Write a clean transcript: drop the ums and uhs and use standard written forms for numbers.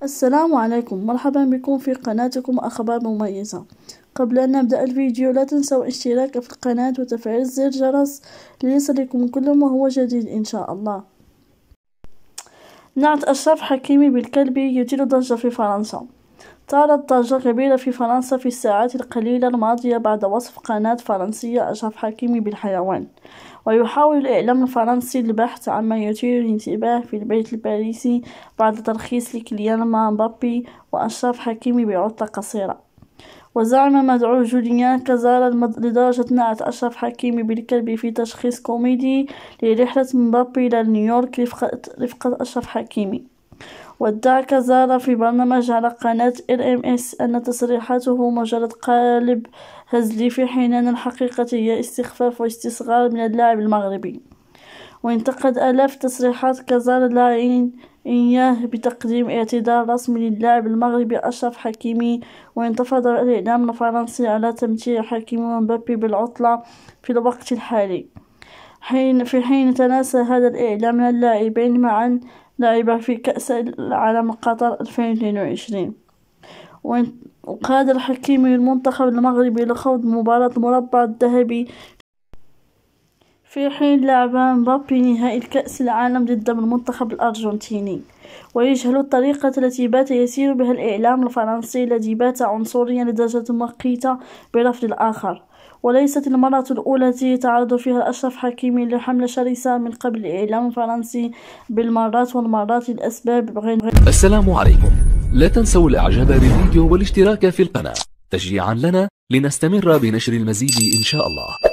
السلام عليكم، مرحبا بكم في قناتكم أخبار مميزة. قبل أن نبدأ الفيديو لا تنسوا الاشتراك في القناة وتفعيل زر الجرس ليصلكم كل ما هو جديد إن شاء الله. نعت أشرف حكيمي بالكلب يثير ضجة في فرنسا. طالت ضجة كبيرة في فرنسا في الساعات القليلة الماضية بعد وصف قناة فرنسية أشرف حكيمي بالحيوان. ويحاول الإعلام الفرنسي البحث عما يثير الانتباه في البيت الباريسي بعد ترخيص لكيليان مبابي وأشرف حكيمي بعطلة قصيرة. وزعم مدعو جوليان كازار لدرجة نعت أشرف حكيمي بالكلب في تشخيص كوميدي لرحلة مبابي إلى نيويورك رفقة أشرف حكيمي. وادعى كازار في برنامج على قناة RMS أن تصريحاته مجرد قالب هزلي، في حين أن الحقيقة هي استخفاف واستصغار من اللاعب المغربي. وانتقد آلاف تصريحات كازار اللاعبين إياه بتقديم اعتذار رسمي للاعب المغربي أشرف حكيمي. وانتفض الإعلام الفرنسي على تمتيع حكيمي ومبابي بالعطلة في الوقت الحالي، في حين تناسى هذا الإعلام أن اللاعبين معا لعبا في كأس العالم قطر 2022. وقاد الحكيمي المنتخب المغربي لخوض مباراة المربع الذهبي، في حين لعب مبابي نهائي الكأس العالم ضد المنتخب الأرجنتيني. ويجهل الطريقة التي بات يسير بها الإعلام الفرنسي الذي بات عنصريا لدرجة مقيتة برفض الآخر. وليست المرة الأولى التي يتعرض فيها أشرف حكيمي لحملة شرسة من قبل الإعلام الفرنسي بالمرات والمرات لأسباب غير. السلام عليكم، لا تنسوا الإعجاب بالفيديو والاشتراك في القناة تشجيعا لنا لنستمر بنشر المزيد إن شاء الله.